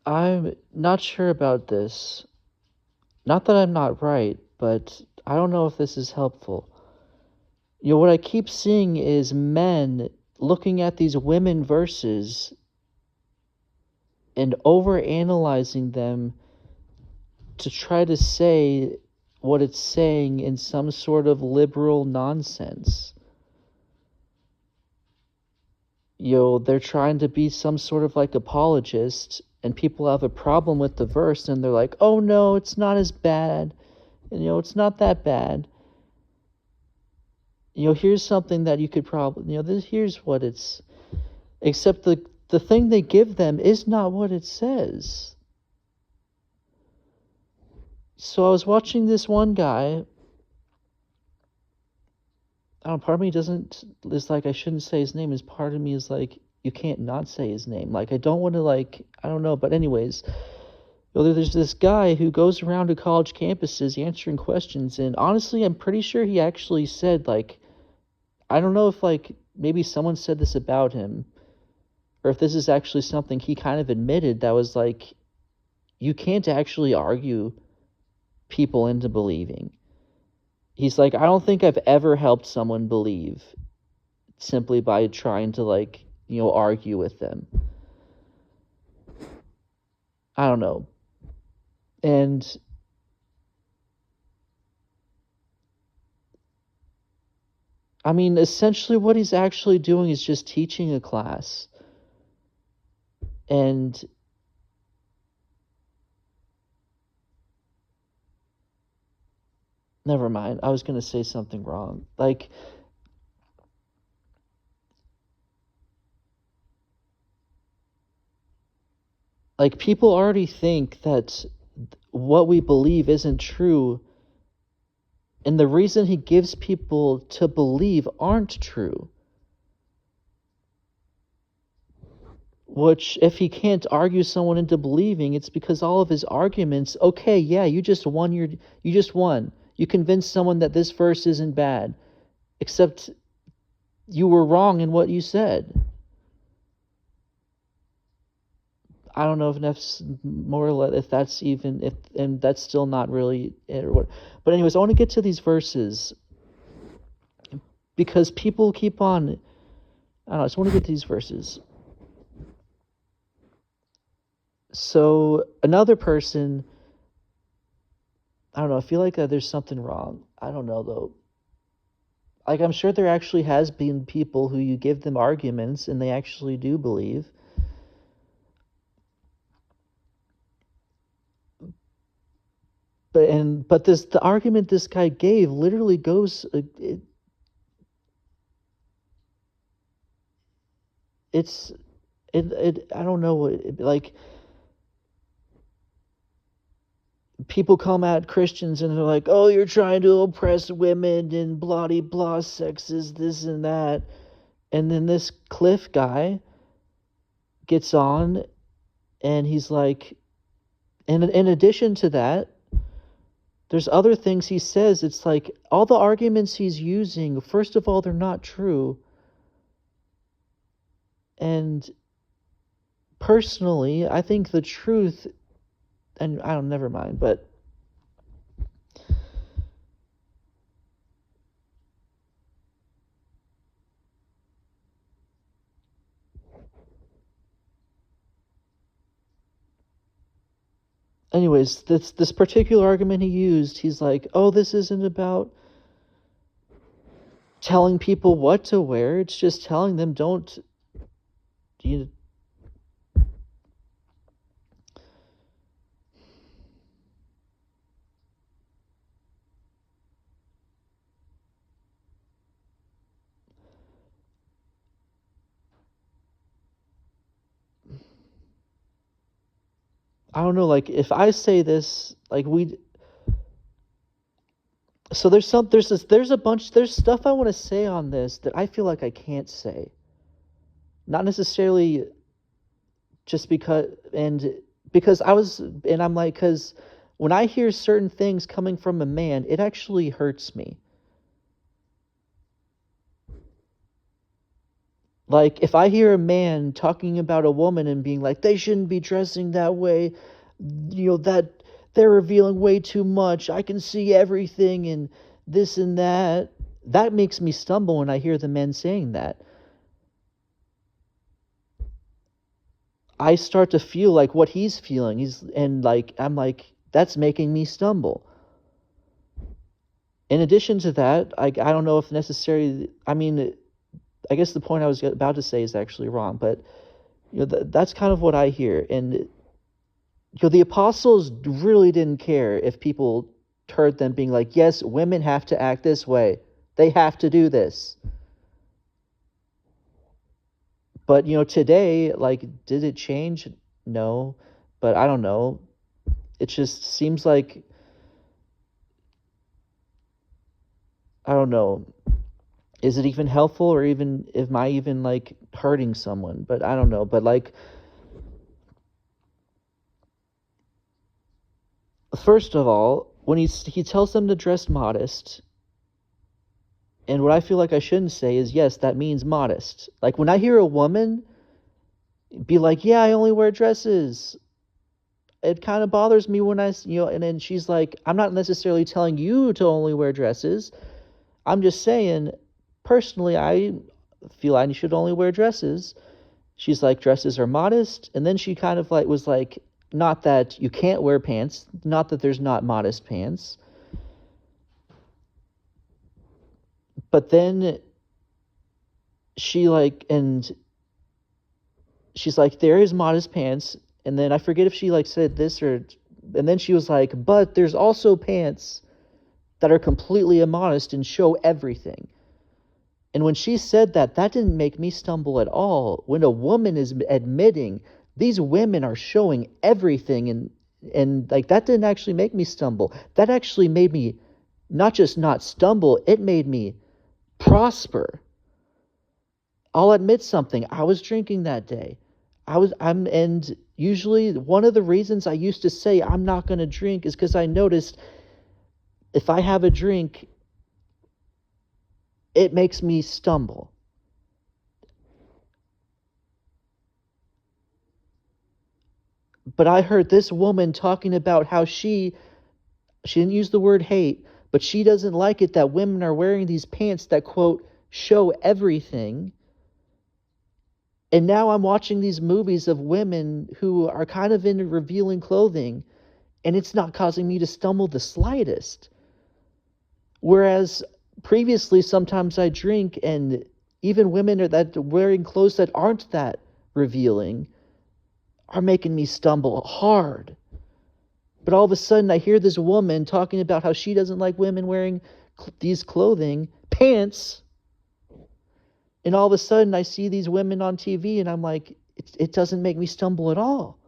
I'm not sure about this. Not that I'm not right, but I don't know if this is helpful. What I keep seeing is men looking at these women verses and over analyzing them to try to say what it's saying in some sort of liberal nonsense. They're trying to be some sort of like apologist, and people have a problem with the verse, and they're like, oh no, it's not as bad. And, it's not that bad. Here's something that you could probably, here's what it's, except the thing they give them is not what it says. So I was watching this one guy. I don't know, part of me is like, I shouldn't say his name. Is part of me is like, you can't not say his name. Like, I don't want to, like, I don't know. But anyways, there's this guy who goes around to college campuses answering questions. And honestly, I'm pretty sure he actually said, like, I don't know if, like, maybe someone said this about him, or if this is actually something he kind of admitted, that was like, you can't actually argue people into believing. He's like, I don't think I've ever helped someone believe simply by trying to, like, argue with them. I don't know. And I mean, essentially what he's actually doing is just teaching a class. And never mind. I was going to say something wrong. Like people already think that what we believe isn't true, and the reason he gives people to believe aren't true. Which, if he can't argue someone into believing, it's because all of his arguments, okay, yeah, you just won. You convinced someone that this verse isn't bad, except you were wrong in what you said. I don't know if that's more or less, if that's even, if, and that's still not really it or what. But anyways, I want to get to these verses because people keep on, I don't know, I just want to get to these verses. So another person, I don't know, I feel like there's something wrong. I don't know though. Like, I'm sure there actually has been people who you give them arguments and they actually do believe. But the argument this guy gave literally goes, I don't know what, like, people come at Christians and they're like, oh, you're trying to oppress women and blah de blah, sexist, this and that. And then this Cliff guy gets on and he's like, and in addition to that, there's other things he says. It's like all the arguments he's using, first of all, they're not true. And personally, I think the truth, and I don't, never mind, but anyways, this particular argument he used, he's like, oh, this isn't about telling people what to wear. It's just telling them don't, you I don't know, like, if I say this, like, so there's stuff I want to say on this that I feel like I can't say. Not necessarily just because, I'm like, because when I hear certain things coming from a man, it actually hurts me. Like, if I hear a man talking about a woman and being like, they shouldn't be dressing that way, that they're revealing way too much, I can see everything and this and that, that makes me stumble when I hear the men saying that. I start to feel like what he's feeling. I'm like, that's making me stumble. In addition to that, I don't know if necessarily, I mean, I guess the point I was about to say is actually wrong, but that's kind of what I hear. And the apostles really didn't care if people heard them being like, yes, women have to act this way. They have to do this. But, today, like, did it change? No. But I don't know. It just seems like, I don't know. Is it even helpful, or even, am I even, like, hurting someone? But I don't know. But, like, first of all, when he tells them to dress modest, and what I feel like I shouldn't say is, yes, that means modest. Like, when I hear a woman be like, yeah, I only wear dresses, it kind of bothers me when and then she's like, I'm not necessarily telling you to only wear dresses. I'm just saying, personally, I feel I should only wear dresses. She's like, dresses are modest. And then she kind of like was like, not that you can't wear pants, not that there's not modest pants. But then she's like, there is modest pants. And then I forget if she like said this and then she was like, but there's also pants that are completely immodest and show everything. And when she said that didn't make me stumble at all. When a woman is admitting these women are showing everything, and like, that didn't actually make me stumble. That actually made me not just not stumble, it made me prosper. I'll admit something. I was drinking that day. And usually one of the reasons I used to say I'm not going to drink is because I noticed if I have a drink, it makes me stumble. But I heard this woman talking about how she didn't use the word hate, but she doesn't like it that women are wearing these pants that, quote, show everything. And now I'm watching these movies of women who are kind of into revealing clothing, and it's not causing me to stumble the slightest. Whereas previously, sometimes I drink, and even women that wearing clothes that aren't that revealing are making me stumble hard. But all of a sudden, I hear this woman talking about how she doesn't like women wearing these clothing, pants. And all of a sudden, I see these women on TV, and I'm like, it doesn't make me stumble at all.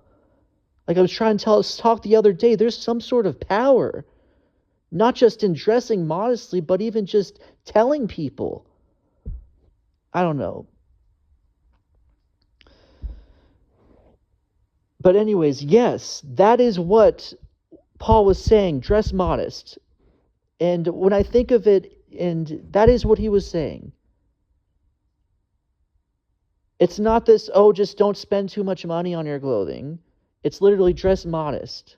Like I was trying to talk the other day, there's some sort of power, not just in dressing modestly, but even just telling people. I don't know. But anyways, yes, that is what Paul was saying, dress modest. And when I think of it, and that is what he was saying. It's not this, just don't spend too much money on your clothing. It's literally dress modest.